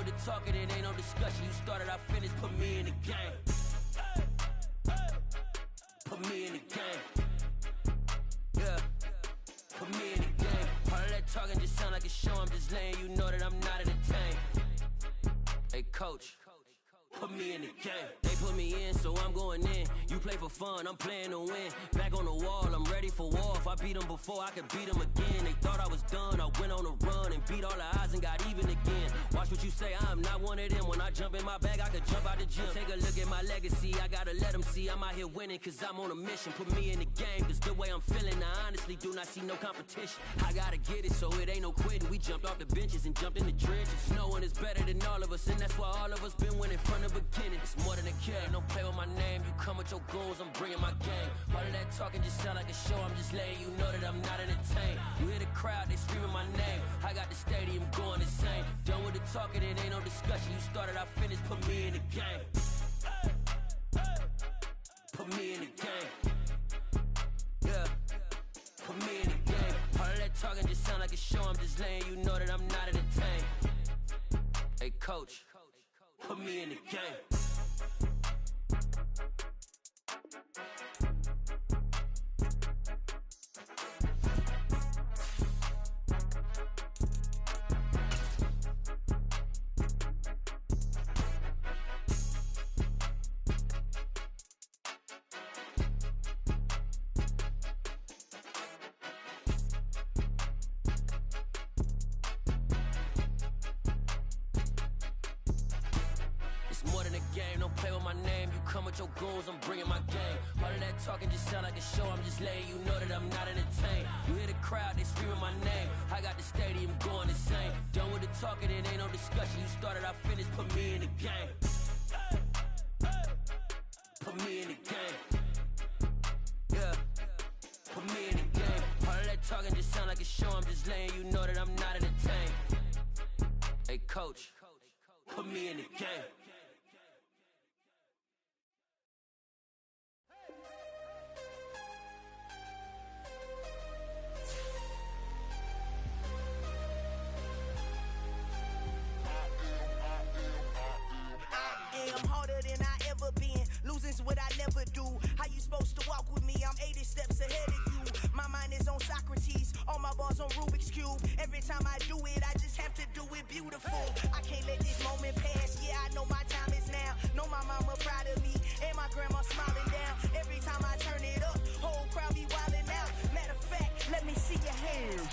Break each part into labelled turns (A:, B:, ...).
A: with the talking, it ain't no discussion. You started, I finished, put me in the game. Put me in the game. Yeah, put me in the game. All of that talking just sound like a show, I'm just letting you know that I'm not entertained. Hey coach, put me in the game. They put me in, so I'm going in. You play for fun, I'm playing to win. Back on the wall, I'm ready for war. If I beat them before, I could beat them again. They thought I was done, I went on a run and beat all the odds and got even again. Watch what you say, I'm not one of them. When I jump in my bag, I could jump out the gym. Take a look at my legacy, I gotta let them see I'm out here winning, cause I'm on a mission. Put me in the game, cause the way I'm feeling, I honestly do not see no competition. I gotta get it, so it ain't no quitting. We jumped off the benches and jumped in the trenches. No one is better than all of us, and that's why all of us been winning from the beginning. It's more than a game, don't play with my name. You come with your goons, I'm bringing my game. All of that talking just sound like a show, I'm just letting you know that I'm not entertained. You hear the crowd, they screaming my name. I got the stadium going insane. Done with the talking, it ain't no discussion. You started, I finished, put me in the game. Put me in the game. Yeah, put me in the game. All of that talking just sound like a show, I'm just letting you know that I'm not entertained. Hey coach, put me in the game. Your goons, I'm bringing my game. All of that talking just sound like a show, I'm just letting you know that I'm not entertained. You hear the crowd, they screaming my name. I got the stadium going insane. Done with the talking, it ain't no discussion. You started, I finished, put me in the game. Put me in the game. Yeah, put me in the game. All of that talking just sound like a show, I'm just letting you know that I'm not entertained. Hey coach, put me in the game.
B: Losing's what I never do. How you supposed to walk with me? I'm 80 steps ahead of you. My mind is on Socrates, all my bars on Rubik's Cube. Every time I do it, I just have to do it beautiful. I can't let this moment pass. Yeah, I know my time is now. Know my mama proud of me, and my grandma smiling down. Every time I turn it up, whole crowd be wildin' out. Matter of fact, let me see your hands.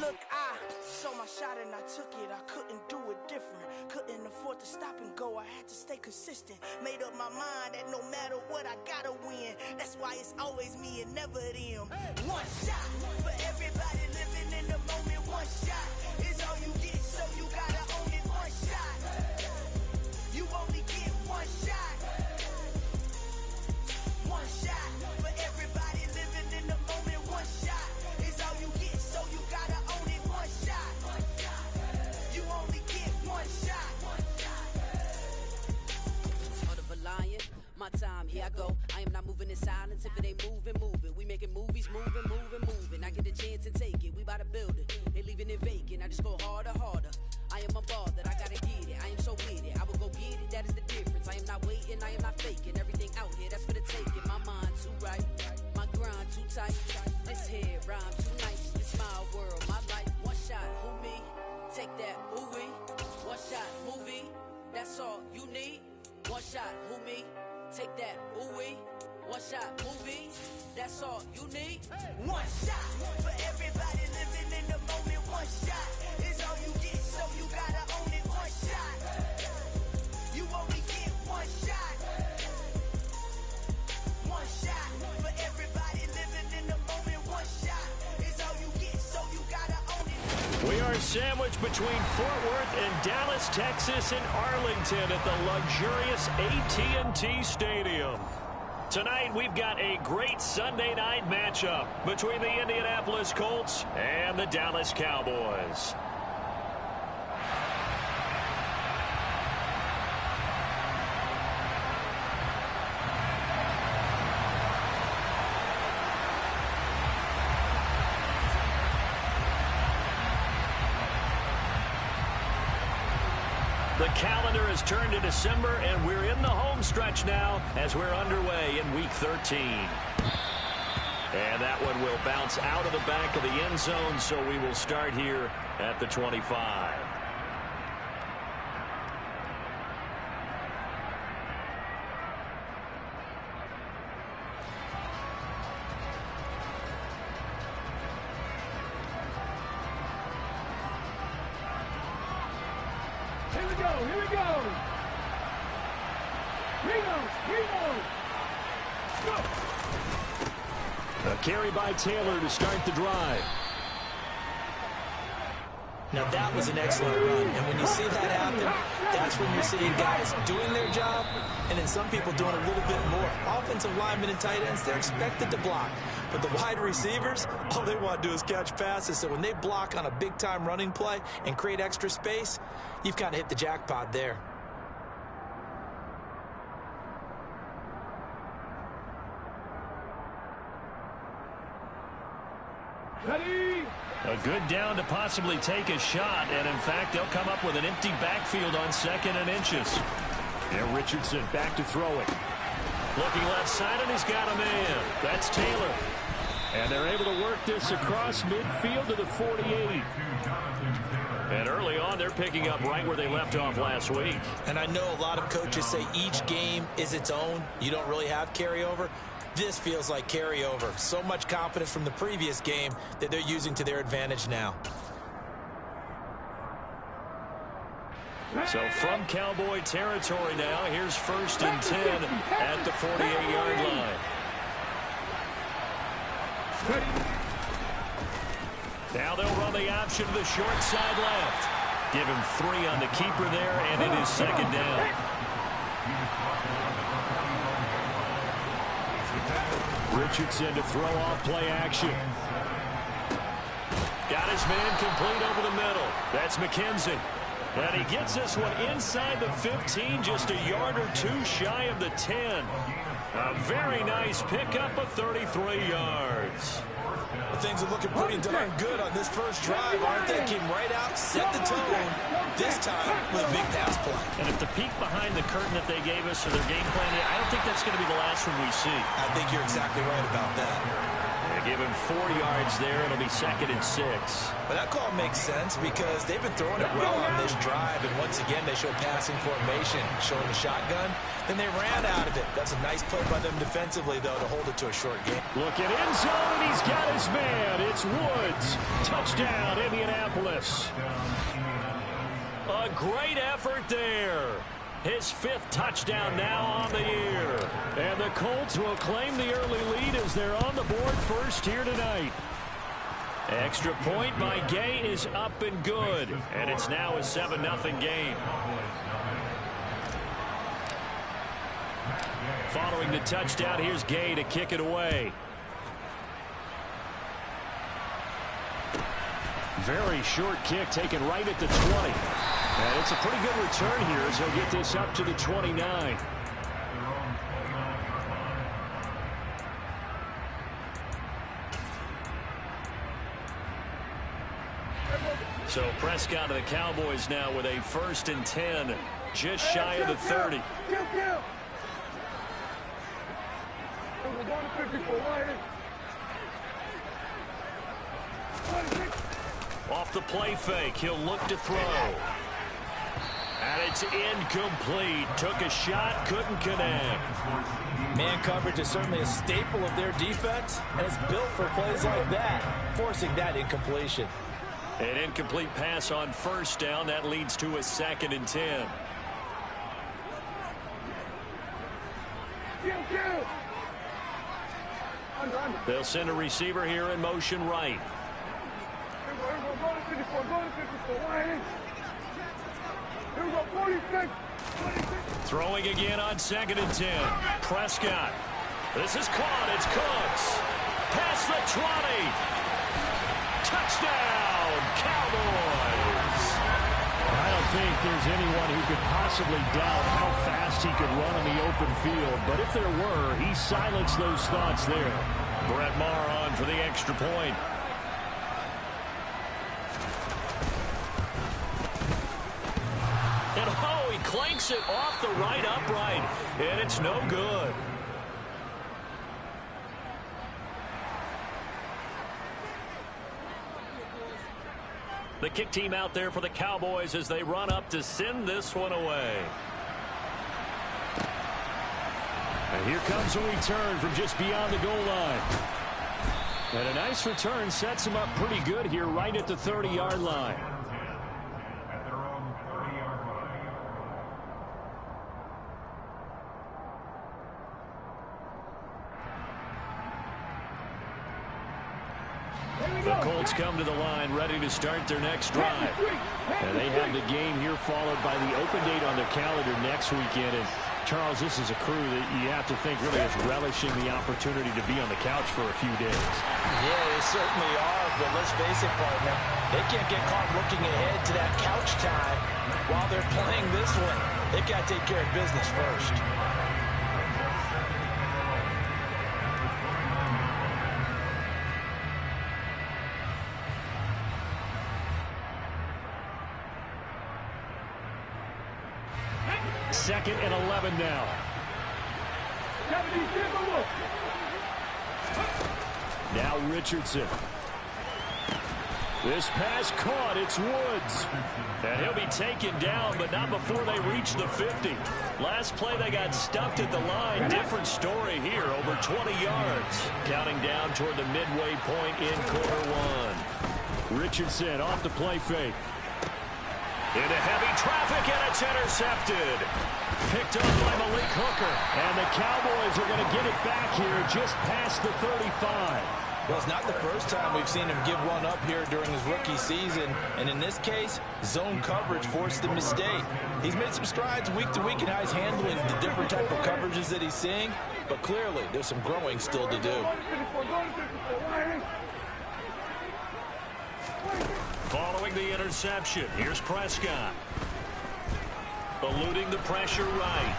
B: Look, I saw my shot and I took it. I couldn't do it different. Couldn't afford to stop and go. I had to stay consistent. Made up my mind that no matter what, I gotta win. That's why it's always me and never them. One shot for everybody living in the moment. One shot is all you get, so you gotta own it. One shot. You only get one shot. One shot for everybody living in the moment. One shot is all you get, so you gotta own it. One shot. You only get one shot.
C: Heart of a lion, my time, here I go. I am not moving in silence. If it ain't moving, moving. We making movies, moving, moving, moving. I get the chance to take it. We bout to build it. They leaving it vacant. I just go harder, harder. I am a ball that I gotta get it. I am so with it. I will go get it. That is the difference. I am not waiting. I am not faking. Everything out here, that's for the taking. My mind too right. My grind too tight. This head rhyme too nice. This my world, my life. One shot, who me? Take that, ooh wee. One shot, movie. That's all you need. One shot, who me? Take that, ooh wee. One shot, movie. That's all you need.
B: One shot for everybody living in the moment. One shot is all you get, so you gotta own it. One shot. You only get one shot. One shot for everybody living in the moment. One shot is all you get, so you gotta own it.
D: We are sandwiched between Fort Worth and Dallas, Texas, and Arlington at the luxurious AT&T Stadium. Tonight, we've got a great Sunday night matchup between the Indianapolis Colts and the Dallas Cowboys. The calendar has turned to December, and we're in the home stretch now as we're underway in Week 13. And that one will bounce out of the back of the end zone, so we will start here at the 25.
E: Here we go, here we go. Here he goes. Go.
D: A carry by Taylor to start the drive.
F: Now that was an excellent run, and when you see that happen, that's when you're seeing guys doing their job, and then some people doing a little bit more. Offensive linemen and tight ends, they're expected to block. But the wide receivers, all they want to do is catch passes. So when they block on a big-time running play and create extra space, you've kind of hit the jackpot there.
E: Ready?
D: A good down to possibly take a shot, and in fact, they'll come up with an empty backfield on 2nd and inches. And Richardson back to throw it. Looking left side, and he's got a man. That's Taylor. And they're able to work this across midfield to the 48. And early on, they're picking up right where they left off last week.
F: And I know a lot of coaches say each game is its own. You don't really have carryover. This feels like carryover. So much confidence from the previous game that they're using to their advantage now.
D: So from Cowboy territory now, here's 1st and 10 at the 48-yard line. Now they'll run the option to the short side left. Give him 3 on the keeper there, and it is 2nd down. Richardson to throw off play action. Got his man complete over the middle. That's McKenzie. And he gets this one inside the 15, just a yard or 2 shy of the 10. A very nice pickup of 33 yards.
F: Things are looking pretty darn good on this first drive, aren't they? Came right out, set the tone, this time with a big pass play.
D: And if the peek behind the curtain that they gave us for their game plan, I don't think that's going to be the last one we see.
F: I think you're exactly right about that.
D: They give him 4 yards there. It'll be 2nd and 6.
F: But that call makes sense because they've been throwing it well on this drive, and once again they show passing formation, showing the shotgun. Then they ran out of it. That's a nice play by them defensively, though, to hold it to a short game.
D: Look at end zone, and he's got his man. It's Woods. Touchdown, Indianapolis. A great effort there. His 5th touchdown now on the year. And the Colts will claim the early lead as they're on the board first here tonight. Extra point by Gay is up and good. And it's now a 7-0 game. Following the touchdown, here's Gay to kick it away. Very short kick taken right at the 20. And it's a pretty good return here as he'll get this up to the 29. So Prescott of the Cowboys now with a 1st and 10, just shy of the 30. Off the play fake, he'll look to throw. And it's incomplete. Took a shot, couldn't connect.
F: Man coverage is certainly a staple of their defense, and it's built for plays like that, forcing that incompletion.
D: An incomplete pass on 1st down. That leads to a 2nd and 10. They'll send a receiver here in motion right. Throwing again on 2nd and 10. Prescott. This is caught. It's Cooks. Past the 20. Touchdown, Cowboys.
G: I don't think there's anyone who could possibly doubt how fast he could run in the open field. But if there were, he silenced those thoughts there.
D: Brett Maher on for the extra point. And oh, he clanks it off the right upright, and it's no good. The kick team out there for the Cowboys as they run up to send this one away.
G: And here comes a return from just beyond the goal line. And a nice return sets him up pretty good here right at the 30-yard line. The Colts come to the line ready to start their next drive. And they have the game here followed by the open date on their calendar next weekend. And Charles, this is a crew that you have to think really is relishing the opportunity to be on the couch for a few days.
F: Yeah, they certainly are, but let's face it, partner, they can't get caught looking ahead to that couch time while they're playing this one. They've got to take care of business first.
G: Second and 11 now. Now Richardson. This pass caught. It's Woods.
D: And he'll be taken down, but not before they reach the 50. Last play, they got stuffed at the line. Different story here, over 20 yards. Counting down toward the midway point in quarter one.
G: Richardson off the play fake.
D: Into heavy traffic, and it's intercepted.
G: Picked up by Malik Hooker. And the Cowboys are going to get it back here just past the 35.
F: Well, it's not the first time we've seen him give one up here during his rookie season. And in this case, zone coverage forced the mistake. He's made some strides week to week in how he's handling the different type of coverages that he's seeing. But clearly, there's some growing still to do.
D: Following the interception, here's Prescott. Eluding the pressure right.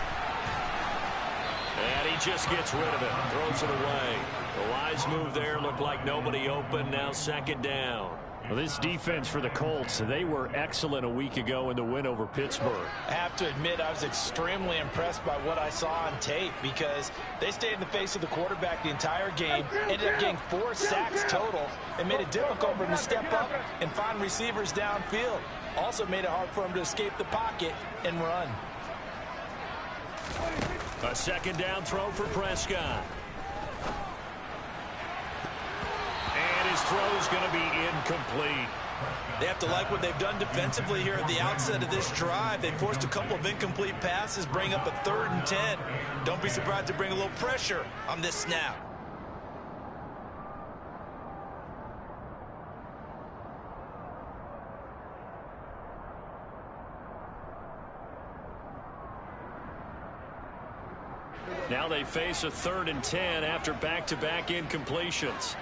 D: And he just gets rid of it, throws it away. The wise move there, looked like nobody open, now second down.
G: Well, this defense for the Colts, they were excellent a week ago in the win over Pittsburgh.
F: I have to admit, I was extremely impressed by what I saw on tape because they stayed in the face of the quarterback the entire game, ended up getting 4 sacks total, and made it difficult for him to step up and find receivers downfield. Also made it hard for him to escape the pocket and run.
D: A second down throw for Prescott. And his throw's going to be incomplete.
F: They have to like what they've done defensively here at the outset of this drive. They forced a couple of incomplete passes, bring up a 3rd and 10. Don't be surprised to bring a little pressure on this snap.
D: Now they face a 3rd and 10 after back-to-back incompletions.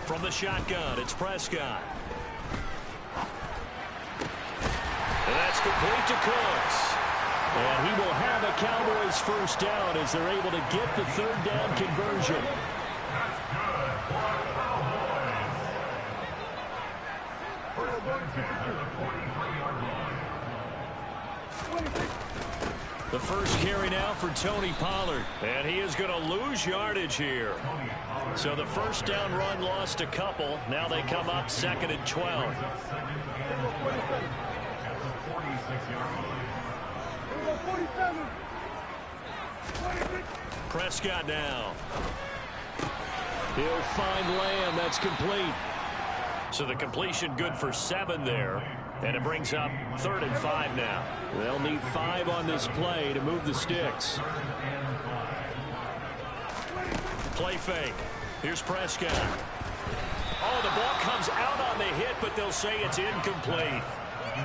D: From the shotgun, it's Prescott. And that's complete to Cooks.
G: And he will have a Cowboys first down as they're able to get the 3rd down conversion.
D: The first carry now for Tony Pollard. And he is going to lose yardage here. So the first down run lost a couple. Now they come up 2nd and 12. Prescott now.
G: He'll find Lamb. That's complete.
D: So the completion good for 7 there. And it brings up 3rd and 5 now.
G: They'll need 5 on this play to move the sticks.
D: Play fake. Here's Prescott. Oh, the ball comes out on the hit, but they'll say it's incomplete.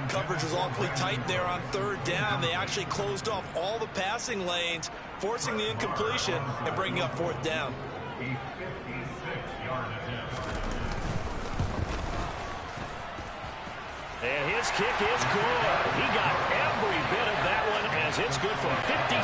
F: Coverage was awfully tight there on 3rd down. They actually closed off all the passing lanes, forcing the incompletion and bringing up 4th down.
D: And his kick is good. He got every bit of that one as it's good for 56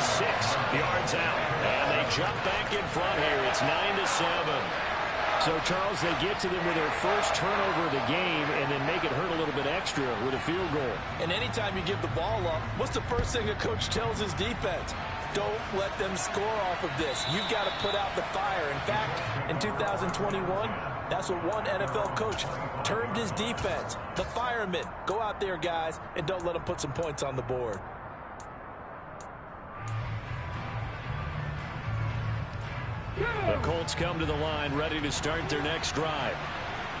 D: yards out. And they jump back in front here. It's 9-7.
G: So, Charles, they get to them with their first turnover of the game and then make it hurt a little bit extra with a field goal.
F: And anytime you give the ball up, what's the first thing a coach tells his defense? Don't let them score off of this. You've got to put out the fire. In fact, in 2021, that's what one NFL coach termed his defense. The firemen. Go out there, guys, and don't let them put some points on the board.
G: The Colts come to the line ready to start their next drive.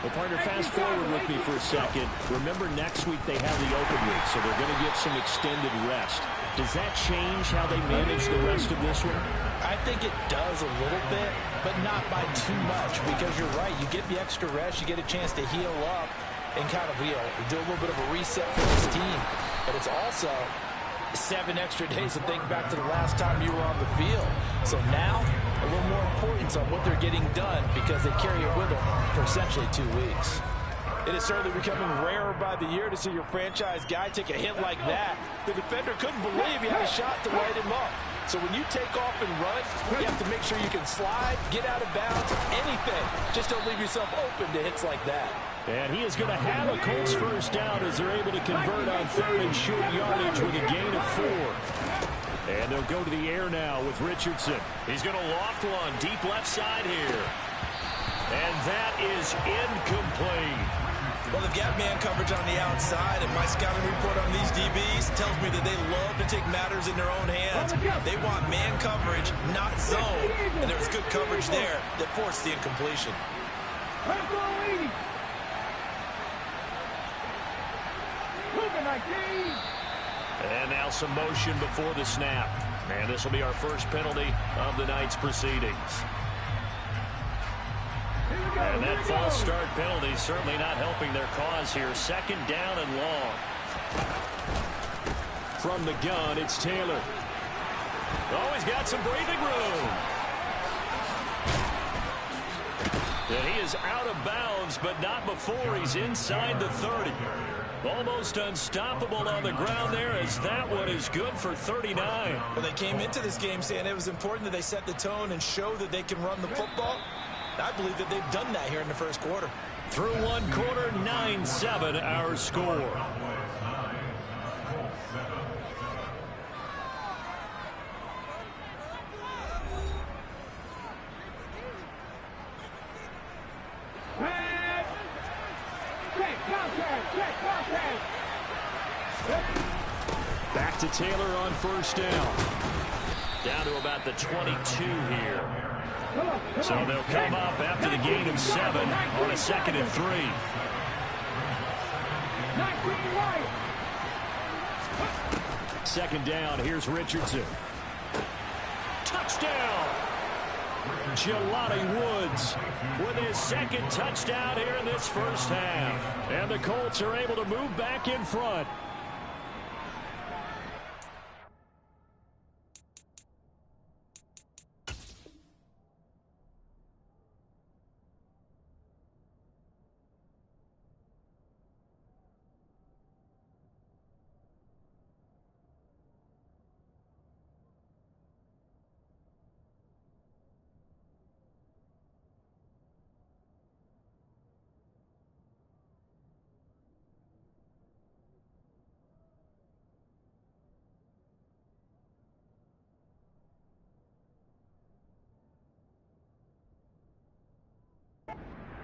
G: Well, partner, fast forward with me for a second. Remember, next week they have the open week, so they're going to get some extended rest. Does that change how they manage the rest of this one?
F: I think it does a little bit, but not by too much, because you're right. You get the extra rest. You get a chance to heal up and kind of, do a little bit of a reset for this team. But it's also 7 extra days to think back to the last time you were on the field. So now, a little more importance on what they're getting done because they carry it with them for essentially 2 weeks. It is certainly becoming rarer by the year to see your franchise guy take a hit like that. The defender couldn't believe he had a shot to light him up. So when you take off and run, you have to make sure you can slide, get out of bounds, anything. Just don't leave yourself open to hits like that.
G: And he is going to have a Colts first down as they're able to convert on 3rd and short yardage with a gain of 4. And they'll go to the air now with Richardson. He's going to loft one deep left side here. And that is incomplete.
F: Well, they've got man coverage on the outside, and my scouting report on these DBs tells me that they love to take matters in their own hands. They want man coverage, not zone. And there was good coverage there that forced the incompletion.
G: And now some motion before the snap. And this will be our first penalty of the night's proceedings. And that false start penalty certainly not helping their cause here. 2nd down and long. From the gun, it's Taylor. Oh, he's got some breathing room. And he is out of bounds, but not before he's inside the 30. Almost unstoppable on the ground there, as that one is good for 39.
F: Well, they came into this game saying it was important that they set the tone and show that they can run the football. I believe that they've done that here in the first quarter.
G: Through one quarter, 9-7 our score. Back to Taylor on first down. Down to about the 22 here. So they'll come up after the gain of 7 on a 2nd and 3. Second down, here's Richardson. Touchdown! Jelani Woods with his 2nd touchdown here in this first half. And the Colts are able to move back in front.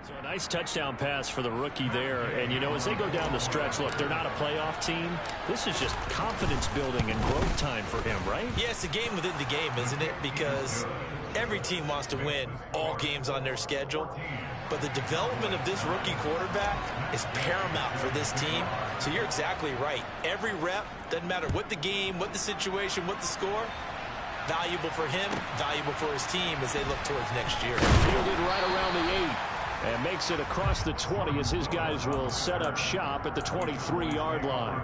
G: So a nice touchdown pass for the rookie there. And, as they go down the stretch, look, they're not a playoff team. This is just confidence building and growth time for him, right?
F: Yeah, it's a game within the game, isn't it? Because every team wants to win all games on their schedule. But the development of this rookie quarterback is paramount for this team. So you're exactly right. Every rep, doesn't matter what the game, what the situation, what the score, valuable for him, valuable for his team as they look towards next year.
G: Fielded right around the 8. And makes it across the 20 as his guys will set up shop at the 23-yard line.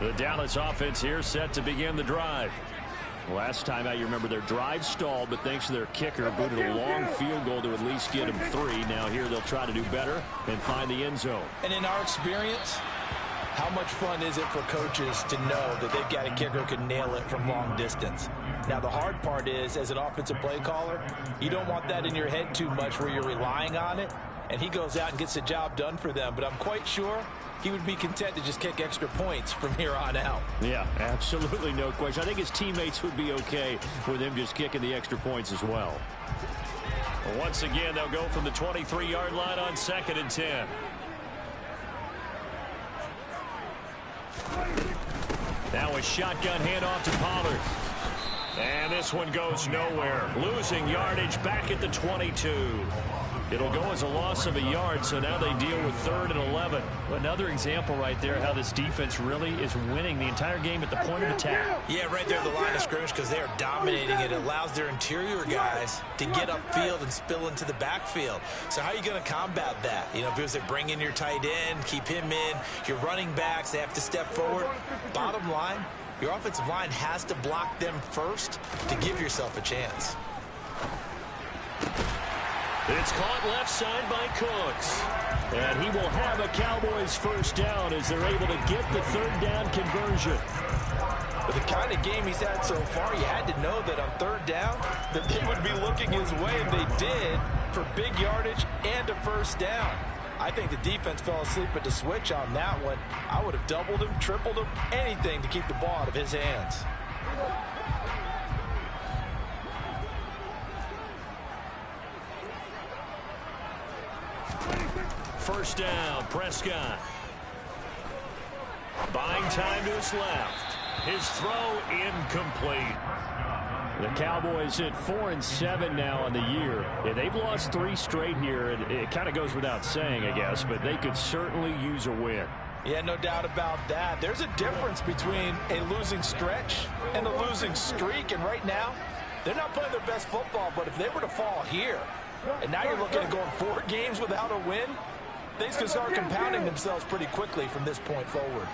G: The Dallas offense here set to begin the drive. Last time out, you remember their drive stalled, but thanks to their kicker, booted a long field goal to at least get them 3. Now here they'll try to do better and find the end zone.
F: And in our experience, How much fun is it for coaches to know that they've got a kicker who can nail it from long distance? Now, the hard part is, as an offensive play caller, you don't want that in your head too much where you're relying on it, and he goes out and gets the job done for them. But I'm quite sure he would be content to just kick extra points from here on out.
G: Yeah, absolutely no question. I think his teammates would be okay with him just kicking the extra points as well.
D: Once again, they'll go from the 23-yard line on 2nd and 10. Now a shotgun handoff to Pollard. And this one goes nowhere. Losing yardage back at the 22. It'll go as a loss of a yard, so now they deal with 3rd and 11. Another example right there how this defense really is winning the entire game at the point of attack.
F: Yeah, right there at the line of scrimmage, because they are dominating it. It allows their interior guys to get upfield and spill into the backfield. So how are you going to combat that? You know, because they bring in your tight end, keep him in. Your running backs, they have to step forward. Bottom line, your offensive line has to block them first to give yourself a chance.
D: It's caught left side by Cooks. And he will have a Cowboys first down as they're able to get the 3rd down conversion.
F: With the kind of game he's had so far, you had to know that on 3rd down that they would be looking his way, and they did, for big yardage and a first down. I think the defense fell asleep at the switch on that one. I would have doubled him, tripled him, anything to keep the ball out of his hands.
D: First down, Prescott. Buying time to his left. His throw incomplete. The Cowboys at 4-7 now on the year. Yeah, they've lost 3 straight here. It kind of goes without saying, I guess, but they could certainly use a win.
F: Yeah, no doubt about that. There's a difference between a losing stretch and a losing streak, and right now, they're not playing their best football, but if they were to fall here, and now you're looking at going 4 games without a win, things can start compounding themselves pretty quickly from this point forward.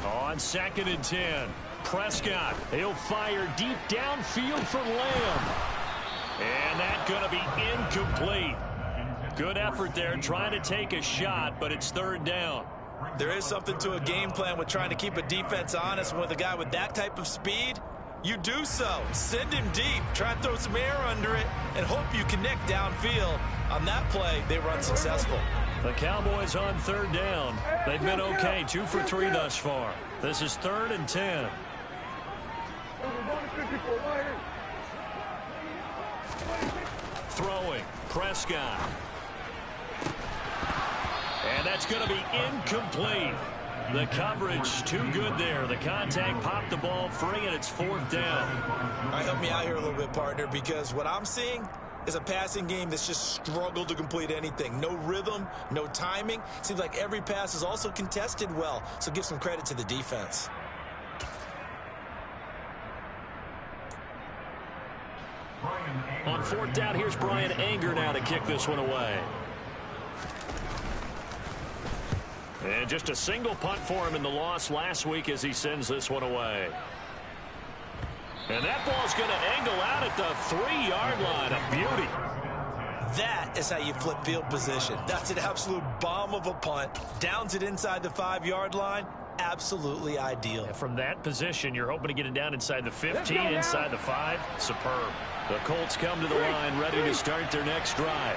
D: On 2nd and 10, Prescott. He'll fire deep downfield for Lamb. And that's going to be incomplete. Good effort there trying to take a shot, but it's 3rd down.
F: There is something to a game plan with trying to keep a defense honest. With a guy with that type of speed, you do so. Send him deep. Try and throw some air under it and hope you connect downfield. On that play, they run successful.
D: The Cowboys on 3rd down. They've been okay, 2 for 3 thus far. This is 3rd and 10. Throwing, Prescott. And that's going to be incomplete. The coverage too good there. The contact popped the ball free, and it's 4th down.
F: All right, help me out here a little bit, partner, because what I'm seeing is a passing game that's just struggled to complete anything. No rhythm, no timing. Seems like every pass is also contested well, so give some credit to the defense.
D: On 4th down, here's Brian Anger now to kick this one away. And just a single punt for him in the loss last week as he sends this one away. And that ball's going to angle out at the 3-yard line. A beauty.
F: That is how you flip field position. That's an absolute bomb of a punt. Downs it inside the 5-yard line. Absolutely ideal.
D: From that position, you're hoping to get it down inside the 15, inside the 5. Superb. The Colts come to the line ready to start their next drive.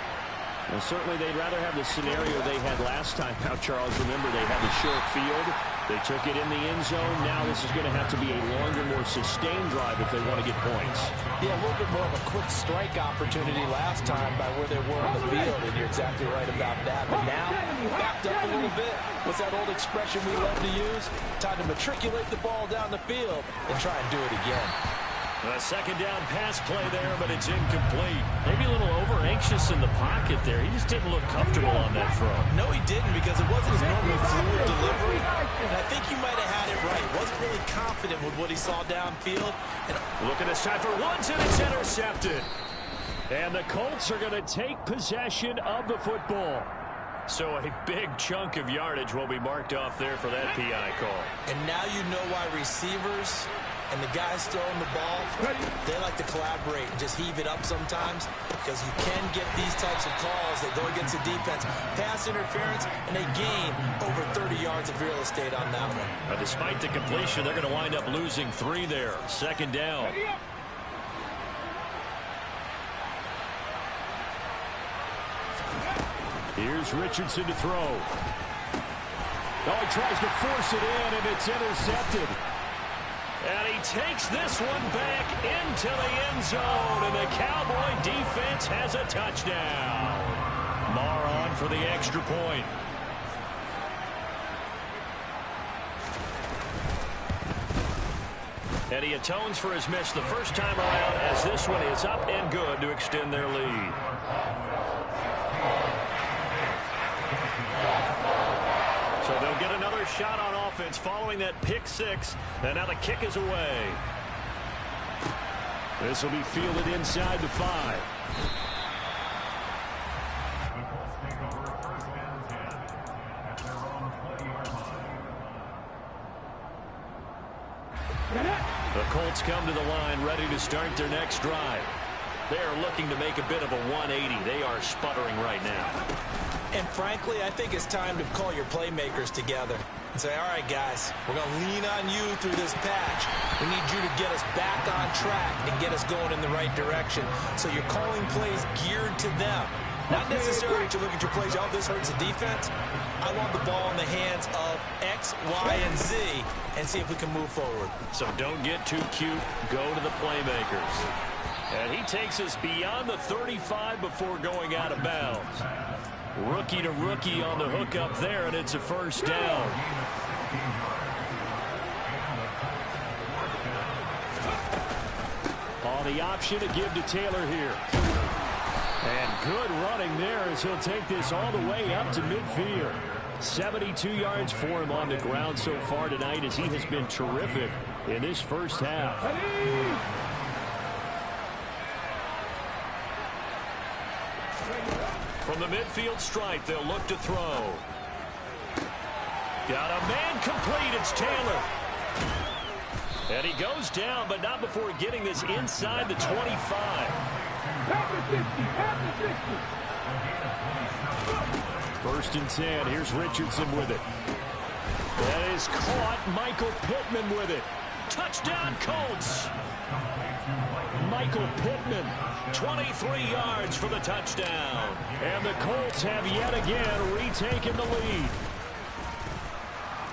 G: Well, certainly they'd rather have the scenario they had last time. Now, Charles, remember, they had the short field. They took it in the end zone. Now this is going to have to be a longer, more sustained drive if they want to get points.
F: Yeah, a little bit more of a quick strike opportunity last time by where they were on the field, and you're exactly right about that. But now, backed up a little bit. What's that old expression we love to use? Time to matriculate the ball down the field and try and do it again.
D: A 2nd down pass play there, but it's incomplete. Maybe a little over-anxious in the pocket there. He just didn't look comfortable on that throw.
F: No, he didn't, because it wasn't his normal fluid delivery. And I think he might have had it right. Wasn't really confident with what he saw downfield. And
D: looking this time for Woods, and it's intercepted. And the Colts are going to take possession of the football. So a big chunk of yardage will be marked off there for that PI call.
F: And now you know why receivers and the guys throwing the ball, they like to collaborate and just heave it up sometimes, because you can get these types of calls that go against the defense. Pass interference, and they gain over 30 yards of real estate on that one.
G: Despite the completion, they're going to wind up losing 3 there. Second down. Here's Richardson to throw. Oh, he tries to force it in, and it's intercepted. And he takes this one back into the end zone, and the Cowboy defense has a touchdown. Marr on for the extra point. And he atones for his miss the first time around, as this one is up and good to extend their lead. So they'll get another shot on offense following that pick 6. And now the kick is away. This will be fielded inside the 5. The Colts come to the line ready to start their next drive. They are looking to make a bit of a 180. They are sputtering right now.
F: And frankly, I think it's time to call your playmakers together and say, all right, guys, we're going to lean on you through this patch. We need you to get us back on track and get us going in the right direction. So you're calling plays geared to them. Not necessarily to look at your plays, oh, this hurts the defense. I want the ball in the hands of X, Y, and Z and see if we can move forward.
G: So don't get too cute. Go to the playmakers. And he takes us beyond the 35 before going out of bounds. Rookie to rookie on the hook up there, and it's a first down. On the option to give to Taylor here. And good running there as he'll take this all the way up to midfield. 72 yards for him on the ground so far tonight, as he has been terrific in this first half. From the midfield stripe, they'll look to throw. Got a man complete. It's Taylor. And he goes down, but not before getting this inside the 25. First and 10. Here's Richardson with it. That is caught. Michael Pittman with it. Touchdown, Colts. Michael Pittman, 23 yards for the touchdown. And the Colts have yet again retaken the lead.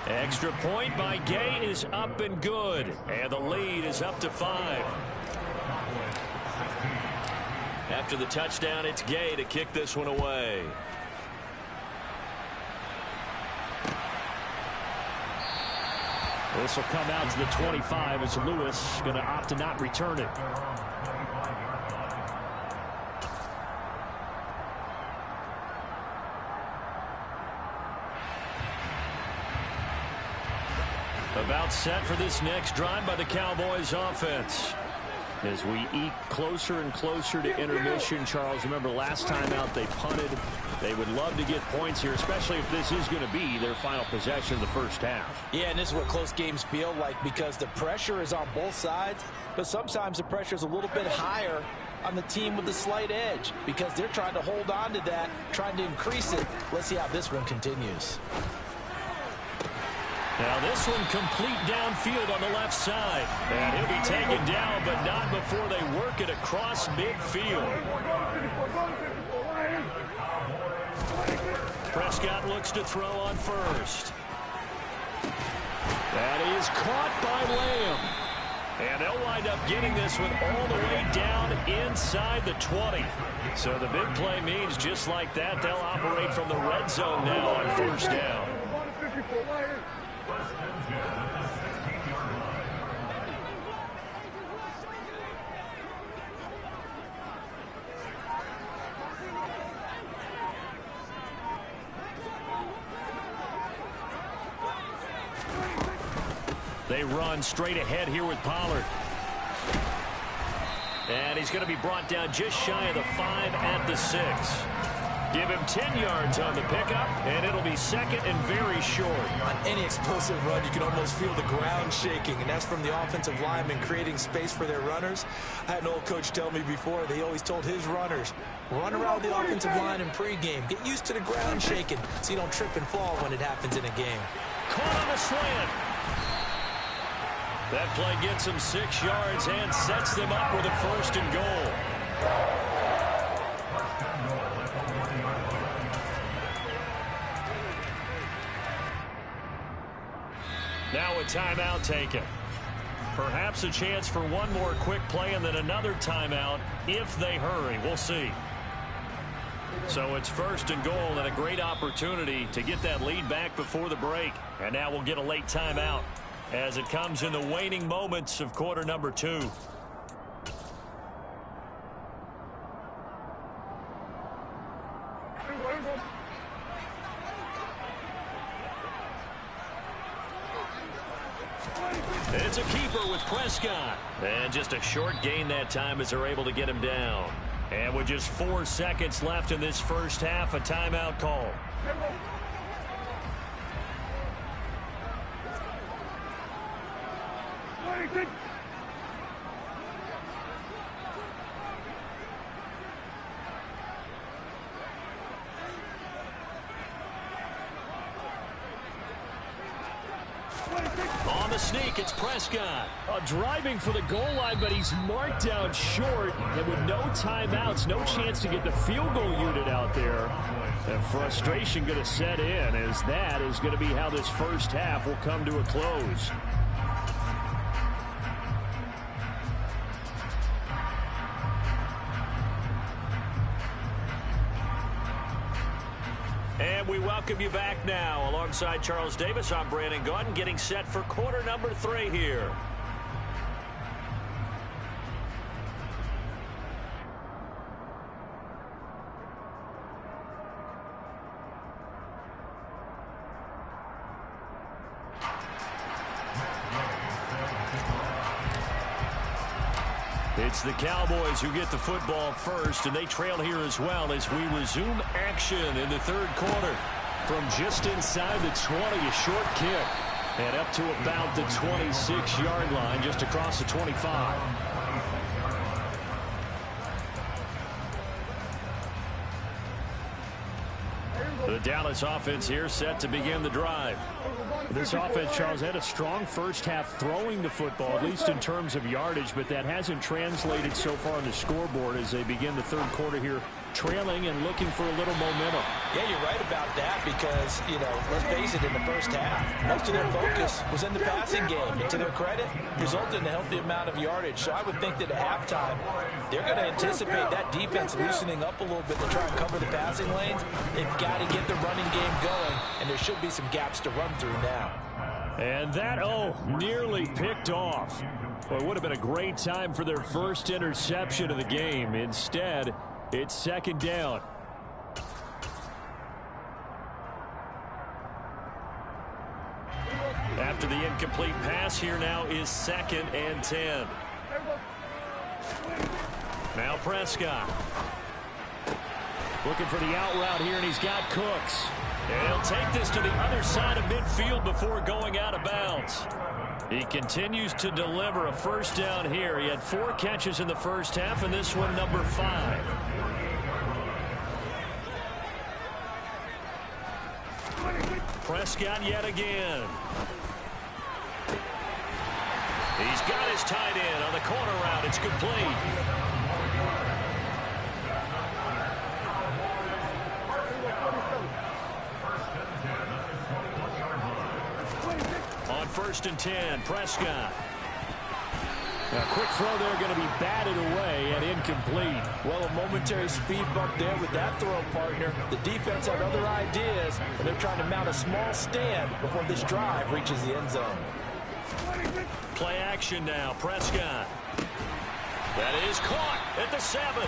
G: Extra point by Gay is up and good. And the lead is up to 5. After the touchdown, it's Gay to kick this one away. This will come out to the 25 as Lewis going to opt to not return it. About set for this next drive by the Cowboys offense. As we eke closer and closer to intermission, Charles, remember last time out they punted. They would love to get points here, especially if this is going to be their final possession of the first half.
F: Yeah, and this is what close games feel like, because the pressure is on both sides, but sometimes the pressure is a little bit higher on the team with the slight edge because they're trying to hold on to that, trying to increase it. Let's see how this one continues.
G: Now this one complete downfield on the left side. And he'll be taken down, but not before they work it across midfield. Prescott looks to throw on first. That is caught by Lamb. And they'll wind up getting this one all the way down inside the 20. So the big play means just like that, they'll operate from the red zone now on first down. They run straight ahead here with Pollard. And he's going to be brought down just shy of the 5 at the 6.
D: Give him 10 yards on the pickup, and it'll be second and very short.
F: On any explosive run, you can almost feel the ground shaking, and that's from the offensive linemen creating space for their runners. I had an old coach tell me before, they always told his runners, run around the offensive line in pregame. Get used to the ground shaking so you don't trip and fall when it happens in a game.
D: Caught on a slant. That play gets them 6 yards and sets them up with a first and goal. Now a timeout taken. Perhaps a chance for one more quick play and then another timeout if they hurry. We'll see. So it's first and goal and a great opportunity to get that lead back before the break. And now we'll get a late timeout as it comes in the waning moments of quarter number 2. It's a keeper with Prescott. And just a short gain that time as they're able to get him down. And with just 4 seconds left in this first half, a timeout call. On the sneak, it's Prescott.
G: Driving for the goal line, but he's marked down short. And with no timeouts, no chance to get the field goal unit out there. And frustration going to set in, as that is going to be how this first half will come to a close.
D: And we welcome you back now. Alongside Charles Davis, I'm Brandon Gaudin, getting set for quarter number 3 here. It's the Cowboys who get the football first, and they trail here as well as we resume action in the third quarter.
G: From just inside the 20, a short kick. And up to about the 26-yard line, just across the 25.
D: The Dallas offense here set to begin the drive.
G: This offense, Charles, had a strong first half throwing the football, at least in terms of yardage, but that hasn't translated so far on the scoreboard as they begin the third quarter here, trailing and looking for a little momentum.
F: Yeah, you're right about that because, let's face it, in the first half, most of their focus was in the passing game. And to their credit, resulted in a healthy amount of yardage. So I would think that at halftime, they're going to anticipate that defense loosening up a little bit to try and cover the passing lanes. They've got to get the running game going, and there should be some gaps to run through now.
G: And that, nearly picked off. Well, it would have been a great time for their first interception of the game. Instead, it's second down.
D: After the incomplete pass, here now is 2nd and 10. Now Prescott. Looking for the out route here, and he's got Cooks. And he'll take this to the other side of midfield before going out of bounds. He continues to deliver a first down here. He had 4 catches in the first half, and this one number 5. Prescott yet again. He's got his tight end on the corner route. It's complete. On 1st and 10, Prescott.
G: A quick throw there going to be batted away and incomplete.
F: Well, a momentary speed bump there with that throw partner. The defense had other ideas, and they're trying to mount a small stand before this drive reaches the end zone.
D: Play action now, Prescott. That is caught at the 7.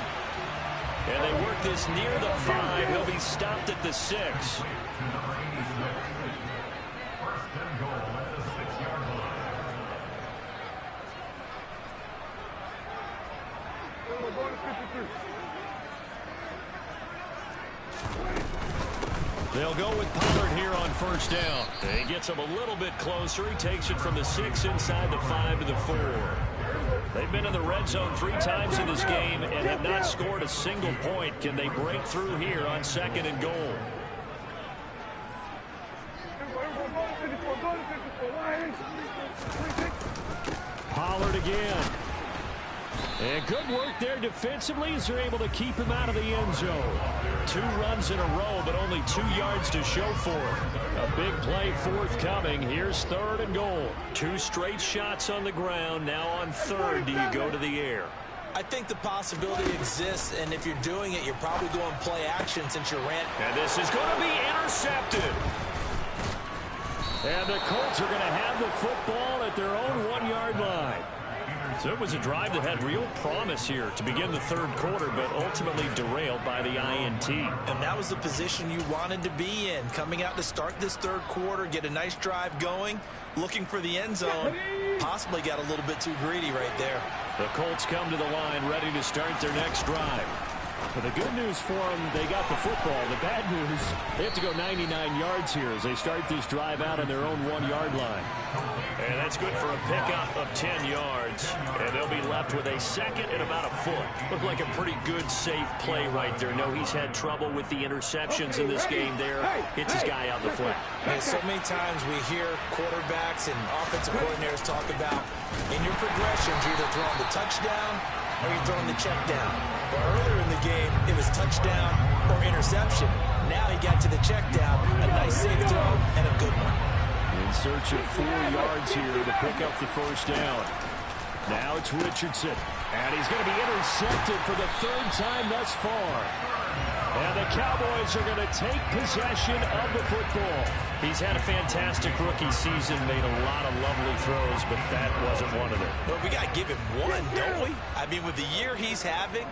D: And they work this near the 5. He'll be stopped at the 6.
G: They'll go with Pollard here on first down. He gets him a little bit closer. He takes it from the 6 inside the 5 to the 4. They've been in the red zone 3 times in this game and have not scored a single point. Can they break through here on 2nd and goal? Pollard again. And good work there defensively as they're able to keep him out of the end zone. 2 runs in a row, but only 2 yards to show for it. A big play forthcoming. Here's 3rd and goal. 2 straight shots on the ground. Now on 3rd, do you go to the air?
F: I think the possibility exists, and if you're doing it, you're probably going play action since you ran.
G: And this is going to be intercepted. And the Colts are going to have the football at their own 1-yard line. So it was a drive that had real promise here to begin the 3rd quarter, but ultimately derailed by the INT.
F: And that was the position you wanted to be in. Coming out to start this 3rd quarter, get a nice drive going, looking for the end zone. Possibly got a little bit too greedy right there.
G: The Colts come to the line ready to start their next drive. But the good news for them, they got the football. The bad news, they have to go 99 yards here as they start this drive out on their own 1-yard line. And that's good for a pickup of 10 yards. And they'll be left with a 2nd and about a foot. Looked like a pretty good, safe play right there. No, he's had trouble with the interceptions in this game there. Hits his guy out the foot.
F: And so many times we hear quarterbacks and offensive coordinators talk about in your progressions, you're either throwing the touchdown or you're throwing the check down. But earlier in the game, it was touchdown or interception. Now he got to the check down, a nice safe throw, and a good one.
G: In search of 4 yards here to pick up the first down. Now it's Richardson. And he's going to be intercepted for the 3rd time thus far. And the Cowboys are going to take possession of the football. He's had a fantastic rookie season, made a lot of lovely throws, but that wasn't one of them.
F: Well, we got to give him one, don't we? I mean, with the year he's having,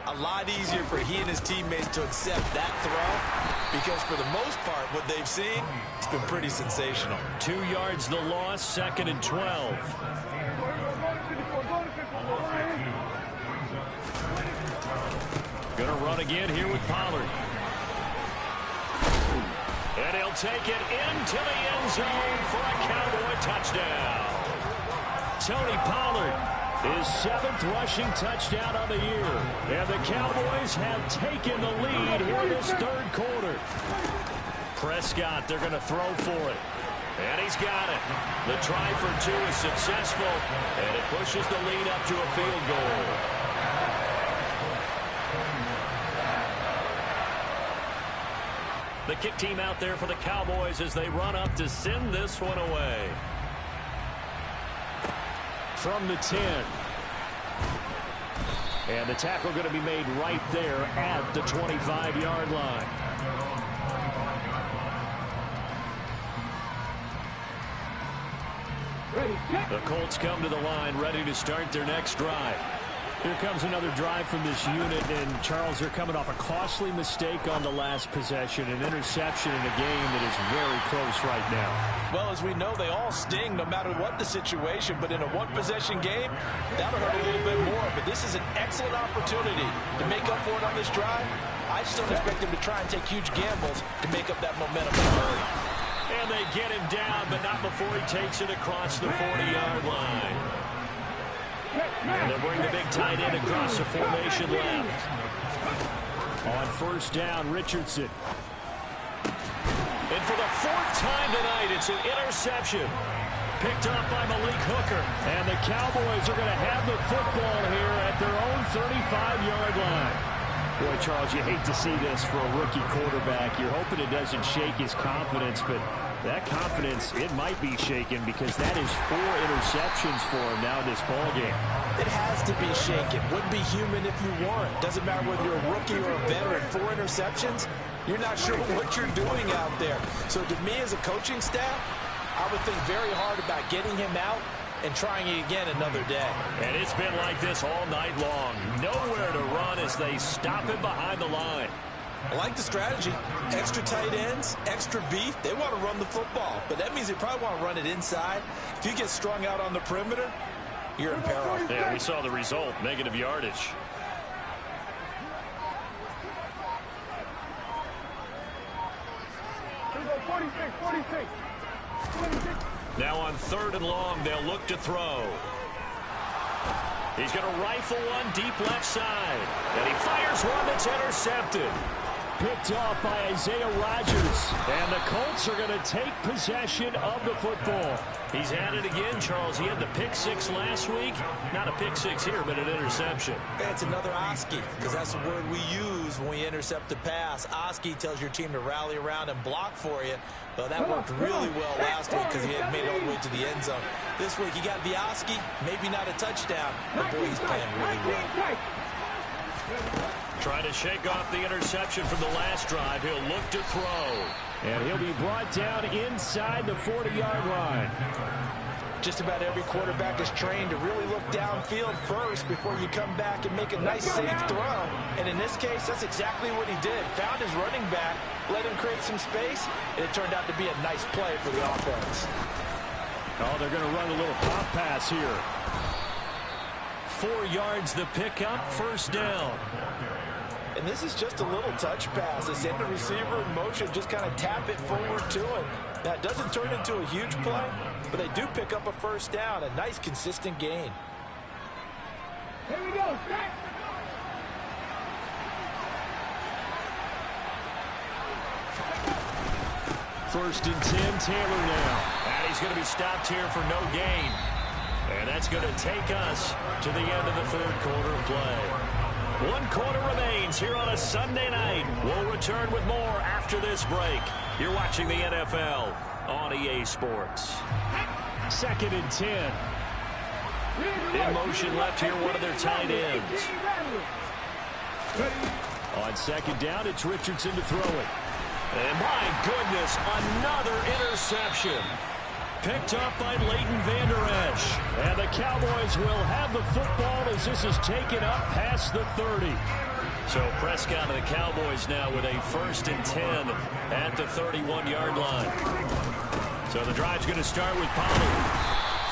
F: a lot easier for he and his teammates to accept that throw because for the most part, what they've seen, it's been pretty sensational.
G: 2 yards the loss, 2nd and 12. Going to run again here with Pollard. And he'll take it into the end zone for a Cowboy touchdown. Tony Pollard, his 7th rushing touchdown on the year. And the Cowboys have taken the lead here in this 3rd quarter. Prescott, they're going to throw for it. And he's got it. The try for 2 is successful, and it pushes the lead up to a field goal. The kick team out there for the Cowboys as they run up to send this one away. From the 10. And the tackle going to be made right there at the 25-yard line. The Colts come to the line ready to start their next drive. Here comes another drive from this unit, and Charles, they're coming off a costly mistake on the last possession, an interception in a game that is very close right now.
F: Well, as we know, they all sting no matter what the situation, but in a one-possession game, that'll hurt a little bit more. But this is an excellent opportunity to make up for it on this drive. I just don't expect them to try and take huge gambles to make up that momentum in a hurry.
G: And they get him down, but not before he takes it across the 40-yard line. And they'll bring the big tight end across the formation left. On first down, Richardson. And for the 4th time tonight, it's an interception. Picked up by Malik Hooker. And the Cowboys are going to have the football here at their own 35-yard line. Boy, Charles, you hate to see this for a rookie quarterback. You're hoping it doesn't shake his confidence, but that confidence, it might be shaken because that is 4 interceptions for him now in this ballgame.
F: It has to be shaken. Wouldn't be human if you weren't. Doesn't matter whether you're a rookie or a veteran. 4 interceptions, you're not sure what you're doing out there. So to me as a coaching staff, I would think very hard about getting him out and trying it again another day.
G: And it's been like this all night long. Nowhere to run as they stop him behind the line.
F: I like the strategy. Extra tight ends, extra beef. They want to run the football, but that means they probably want to run it inside. If you get strung out on the perimeter, you're in peril.
G: Yeah, we saw the result, negative yardage.
D: Now on 3rd and long, they'll look to throw. He's going to rifle one deep left side. And he fires one that's intercepted.
G: Picked off by Isaiah Rodgers. And the Colts are going to take possession of the football.
D: He's at it again, Charles. He had the pick 6 last week. Not a pick 6 here, but an interception.
F: It's another Oski, because that's the word we use when we intercept the pass. Oski tells your team to rally around and block for you. Well, that worked really well last week because he had made it all the way to the end zone. This week, you got the Oski, maybe not a touchdown, but boy, he's playing really well.
D: Trying to shake off the interception from the last drive. He'll look to throw.
G: And he'll be brought down inside the 40-yard line.
F: Just about every quarterback is trained to really look downfield first before you come back and make a nice, safe throw. And in this case, that's exactly what he did. Found his running back, let him create some space, and it turned out to be a nice play for the offense.
G: Oh, they're going to run a little pop pass here.
D: 4 yards the pickup, 1st down.
F: And this is just a little touch pass. They send the receiver in motion, just kind of tap it forward to him. Now, it doesn't turn into a huge play, but they do pick up a 1st down, a nice, consistent gain.
E: Here we go, back.
G: First and 10, Taylor now.
D: And he's going to be stopped here for no gain. And that's going to take us to the end of the 3rd quarter of play. 1 quarter remains here on a Sunday night. We'll return with more after this break. You're watching the NFL on EA Sports.
G: 2nd and 10.
D: In motion left here, one of their tight ends.
G: On 2nd down, it's Richardson to throw it.
D: And my goodness, another interception. Picked up by Leighton Vander Esch.
G: And the Cowboys will have the football as this is taken up past the 30.
D: So Prescott and the Cowboys now with a 1st and 10 at the 31-yard line. So the drive's going to start with Pollard.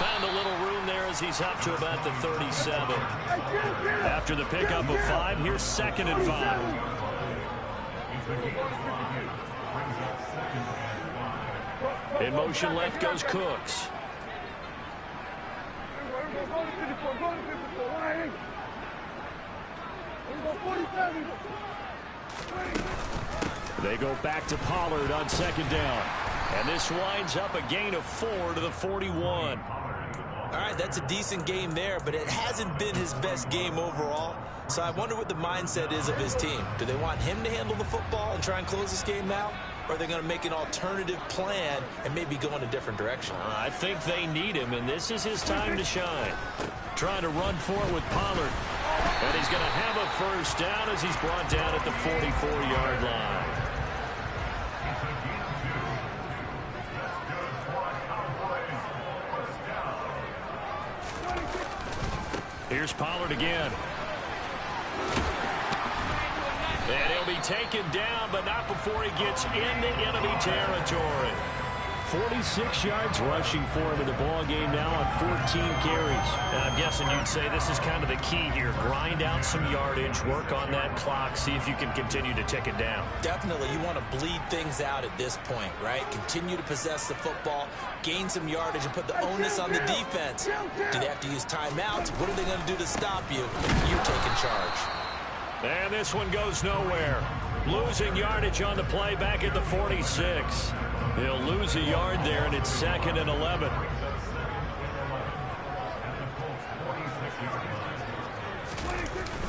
D: Found a little room there as he's up to about the 37. After the pickup of 5, here's 2nd and 5. In motion left goes Cooks.
G: They go back to Pollard on 2nd down.
D: And this winds up a gain of 4 to the 41.
F: All right, that's a decent game there, but it hasn't been his best game overall. So I wonder what the mindset is of his team. Do they want him to handle the football and try and close this game out? Or are they going to make an alternative plan and maybe go in a different direction?
D: I think they need him, and this is his time to shine. Trying to run for it with Pollard. And he's going to have a 1st down as he's brought down at the 44-yard line. Here's Pollard again. And he'll be taken down, but not before he gets into enemy territory.
G: 46 yards rushing for him in the ball game now on 14 carries.
D: And I'm guessing you'd say this is kind of the key here. Grind out some yardage, work on that clock, see if you can continue to tick it down.
F: Definitely. You want to bleed things out at this point, right? Continue to possess the football, gain some yardage, and put the onus on the defense. Do they have to use timeouts? What are they going to do to stop you? You're taking charge.
D: And this one goes nowhere. Losing yardage on the play back at the 46. He'll lose a yard there, and it's 2nd and 11.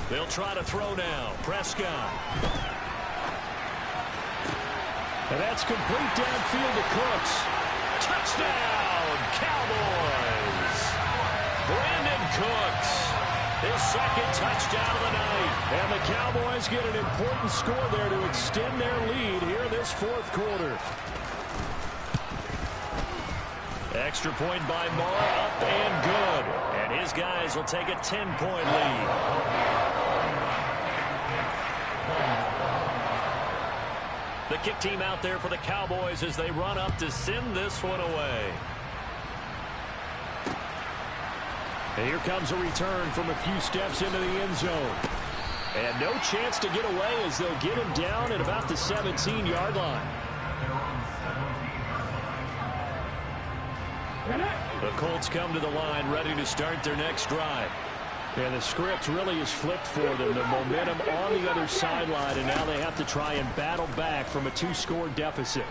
D: They'll try to throw now. Prescott.
G: And that's complete downfield to Cooks.
D: Touchdown, Cowboys. Brandon Cooks. His 2nd touchdown of the night.
G: And the Cowboys get an important score there to extend their lead here this 4th quarter.
D: Extra point by Moore, up and good. And his guys will take a 10-point lead. The kick team out there for the Cowboys as they run up to send this one away.
G: And here comes a return from a few steps into the end zone. And no chance to get away as they'll get him down at about the 17-yard line.
D: The Colts come to the line ready to start their next drive. And the script really is flipped for them. The momentum on the other sideline, and now they have to try and battle back from a 2-score deficit.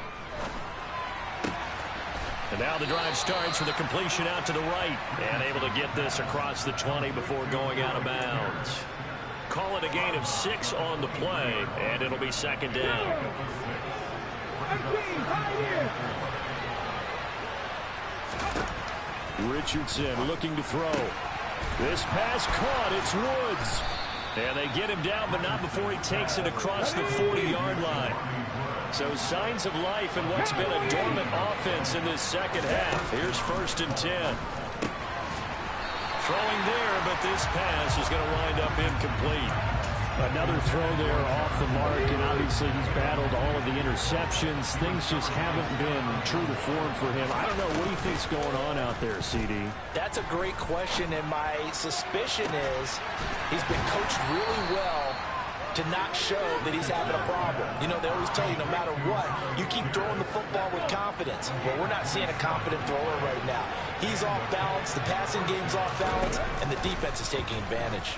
D: And now the drive starts with a completion out to the right. And able to get this across the 20 before going out of bounds. Call it a gain of 6 on the play, and it'll be second down. Richardson looking to throw. This pass caught. It's Woods. And they get him down, but not before he takes it across the 40-yard line. So signs of life in what's been a dormant offense in this second half. Here's 1st and 10. Throwing there, but this pass is going to wind up incomplete. Another throw there off the mark, and obviously he's battled all of the interceptions. Things just haven't been true to form for him. I don't know. What do you think's going on out there, CD?
F: That's a great question, and my suspicion is he's been coached really well to not show that he's having a problem. You know, they always tell you no matter what, you keep throwing the football with confidence. Well, we're not seeing a confident thrower right now. He's off balance, the passing game's off balance, and the defense is taking advantage.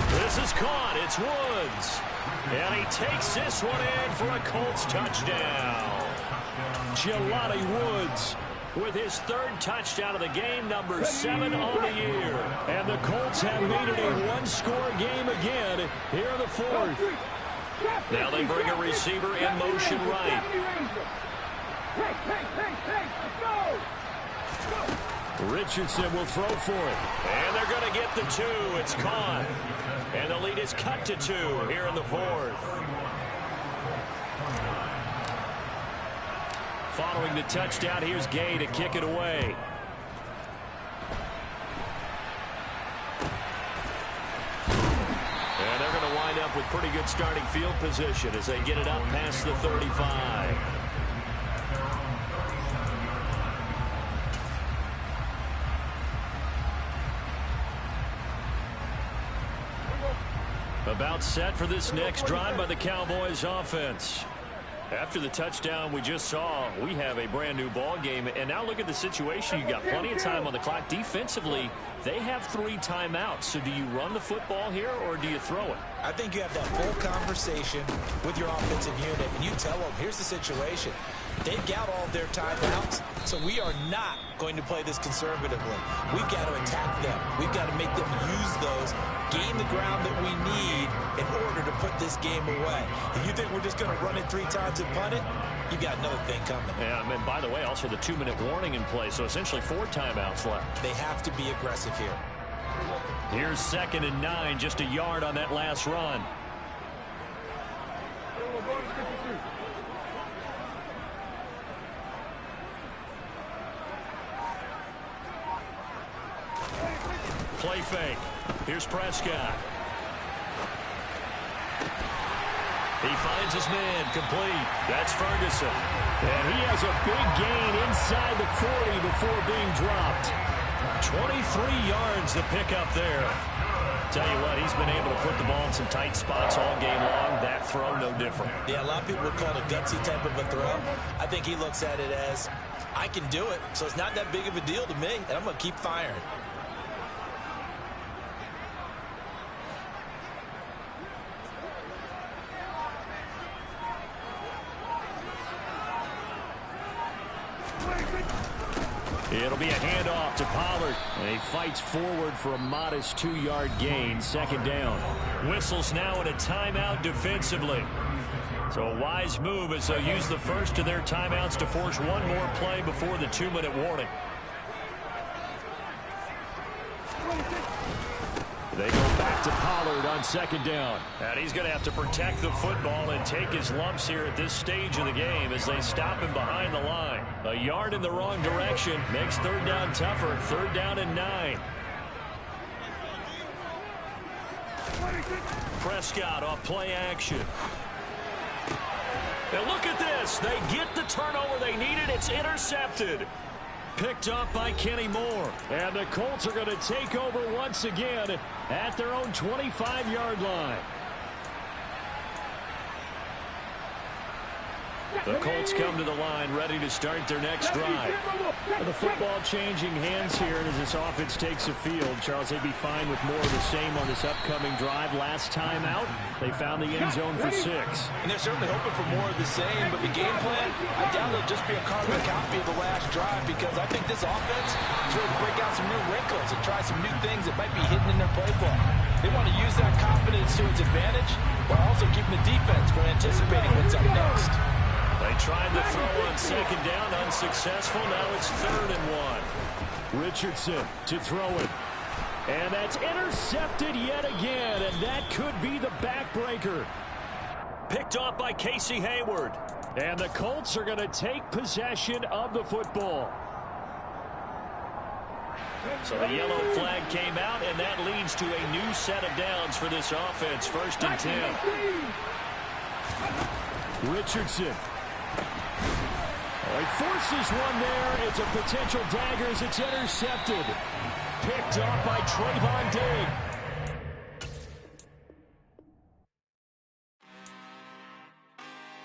D: This is caught. It's Woods. And he takes this one in for a Colts touchdown. Jelani Woods with his 3rd touchdown of the game, number 7 on the year. And the Colts have made it a 1-score game again here in the 4th. Now they bring a receiver in motion right. Richardson will throw for it. And they're going to get the 2. It's caught. And the lead is cut to 2 here in the 4th. Following the touchdown, here's Gay to kick it away. And they're going to wind up with pretty good starting field position as they get it up past the 35. About set for this next drive by the Cowboys offense. After the touchdown we just saw, we have a brand new ball game. And now look at the situation. You got plenty of time on the clock. Defensively, they have 3 timeouts. So do you run the football here or do you throw it?
F: I think you have that full conversation with your offensive unit, and you tell them, here's the situation. They've got all their timeouts, so we are not going to play this conservatively. We've got to attack them. We've got to make them use those, gain the ground that we need in order to put this game away. If you think we're just going to run it 3 times and punt it, you've got another thing coming.
D: Yeah, and by the way, also the 2-minute warning in play, so essentially 4 timeouts left.
F: They have to be aggressive here.
D: Here's 2nd and 9, just a yard on that last run. Play fake. Here's Prescott. He finds his man, complete. That's Ferguson. And he has a big gain inside the 40 before being dropped. 23 yards to pick up there. Tell you what, he's been able to put the ball in some tight spots all game long. That throw, no different.
F: Yeah, a lot of people would call it a gutsy type of a throw. I think he looks at it as, I can do it, so it's not that big of a deal to me, and I'm going to keep firing.
D: It'll be a handoff to Pollard. And he fights forward for a modest 2-yard gain. 2nd down. Whistles now in a timeout defensively. So a wise move as they'll use the first of their timeouts to force one more play before the 2-minute warning. They go back to Pollard on 2nd down. And he's going to have to protect the football and take his lumps here at this stage of the game as they stop him behind the line. A yard in the wrong direction makes 3rd down tougher. 3rd down and 9. Prescott off play action. And look at this. They get the turnover they needed. It's intercepted. Picked off by Kenny Moore. And the Colts are going to take over once again at their own 25-yard line. The Colts come to the line ready to start their next drive. The football changing hands here as this offense takes the field. Charles, they'd be fine with more of the same on this upcoming drive. Last time out, they found the end zone for 6.
F: And they're certainly hoping for more of the same, but the game plan, I doubt it'll just be a carbon copy of the last drive, because I think this offense is ready to break out some new wrinkles and try some new things that might be hidden in their playbook. They want to use that confidence to its advantage while also keeping the defense from anticipating what's up next.
D: They tried to throw on second down, unsuccessful. Now it's 3rd and 1. Richardson to throw it. And that's intercepted yet again, and that could be the backbreaker. Picked off by Casey Hayward. And the Colts are going to take possession of the football. So the yellow flag came out, and that leads to a new set of downs for this offense. 1st and 10. Richardson. He forces one there. It's a potential dagger as it's intercepted. Picked off by Trayvon Diggs.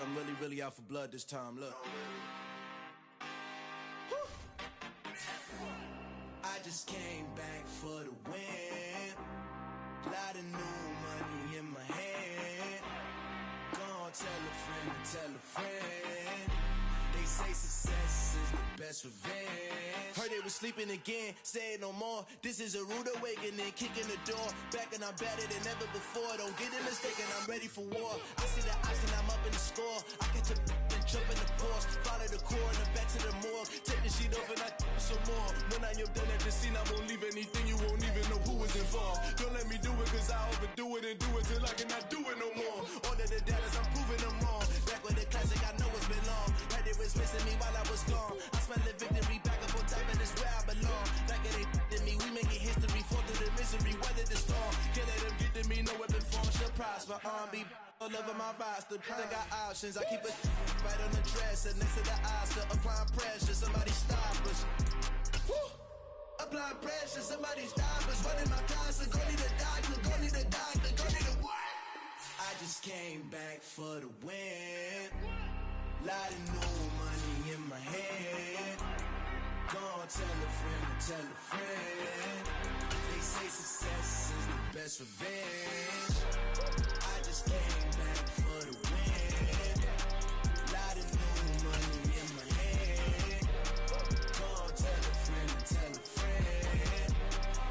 H: I'm really out for blood this time. Look. I just came back for the win. Lot of new money in my hand. Gonna tell a friend to tell a friend. They say success is the best revenge. Heard they was sleeping again, say it no more. This is a rude awakening, kicking the door. Back and I'm better than ever before. Don't get it mistaken, I'm ready for war. I see the option, I'm up in the score. I catch a and jump in the course. Follow the core and then back to the morgue. Take the sheet off and I some more. When I am done at the scene, I won't leave anything. You won't even know who is involved. Don't let me do it, cause I overdo it and do it till I cannot do it no more. All of the data, I'm proving them wrong. Back with the classic, I know it's been long. Had it was missing me while I was gone. I smell the victory back up on top, and it's where I belong. Like it ain't to me, we making history. Fall through the misery, weather the storm. Can't let them get to me, no weapon form shall prosper. Be all over my roster, I got options. I keep it right on the dresser, next to the Oscar. Applying pressure, somebody stop us. Woo! Applying pressure, somebody stop us. Running my concert, go need a doctor, go need a doctor, go need a what? I just came back for the win. Lot of new money in my hand. Gonna tell a friend to tell a friend. They say success is the best revenge. I just came back for the win. Lot of new money in my hand. Gonna tell a friend to tell a friend.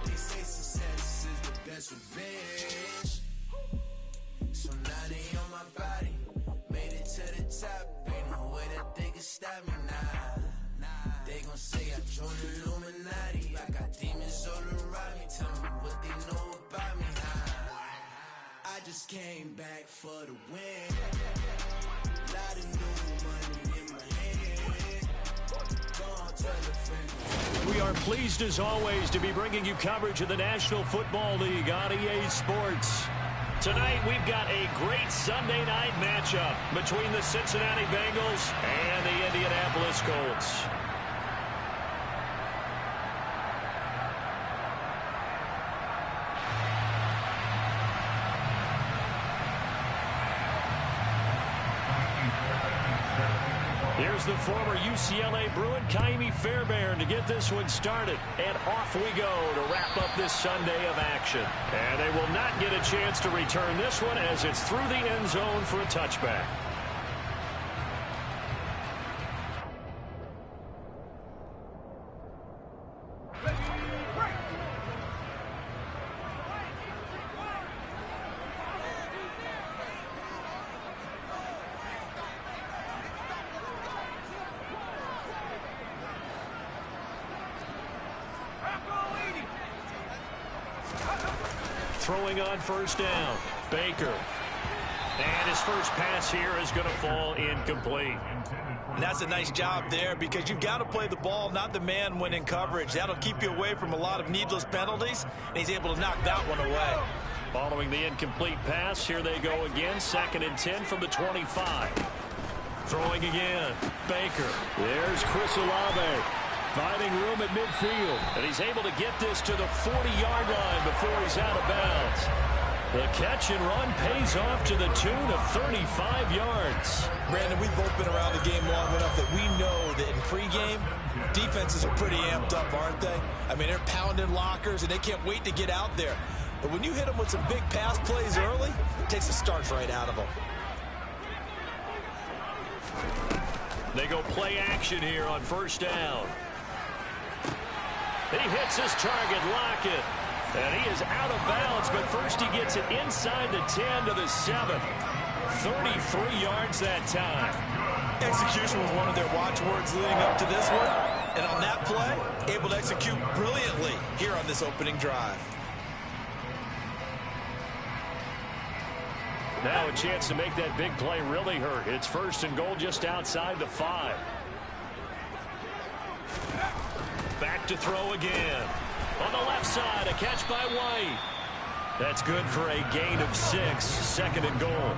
H: They say success is the best revenge. So now they on my body. Made it to the top. Ain't no way that they can stop me now. They gon' say I joined the Illuminati. I got demons all around me. Tell me what they know about me. I just came back for the win. Lot of new money in my hand. Gonna tell a friend.
D: We are pleased as always to be bringing you coverage of the National Football League on EA Sports. Tonight, we've got a great Sunday night matchup between the Cincinnati Bengals and the Indianapolis Colts. Here's the former UCLA Bruin, Kaimi Fairbairn, to get this one started. And off we go to wrap up this Sunday of action. And they will not get a chance to return this one as it's through the end zone for a touchback. Throwing on first down, Baker. And his first pass here is going to fall incomplete.
F: And that's a nice job there, because you've got to play the ball, not the man when in coverage. That'll keep you away from a lot of needless penalties, and he's able to knock that one away.
D: Following the incomplete pass, here they go again. 2nd and 10 from the 25. Throwing again, Baker. There's Chris Olave. Finding room at midfield. And he's able to get this to the 40-yard line before he's out of bounds. The catch and run pays off to the tune of 35 yards.
F: Brandon, we've both been around the game long enough that we know that in pregame, defenses are pretty amped up, aren't they? I mean, they're pounding lockers, and they can't wait to get out there. But when you hit them with some big pass plays early, it takes the starch right out of them.
D: They go play action here on first down. He hits his target, Lockett. And he is out of bounds, but first he gets it inside the 10 to the 7. 33 yards that time.
F: Execution was one of their watchwords leading up to this one. And on that play, able to execute brilliantly here on this opening drive.
D: Now a chance to make that big play really hurt. It's first and goal just outside the 5. Back to throw again. On the left side, a catch by White. That's good for a gain of 6. Second and goal.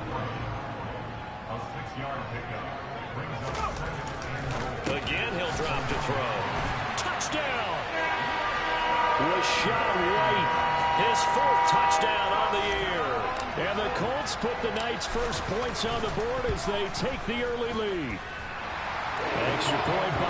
D: Again, he'll drop to throw. Touchdown! Rashad White, his 4th touchdown on the year. And the Colts put the Knights' first points on the board as they take the early lead. Extra point by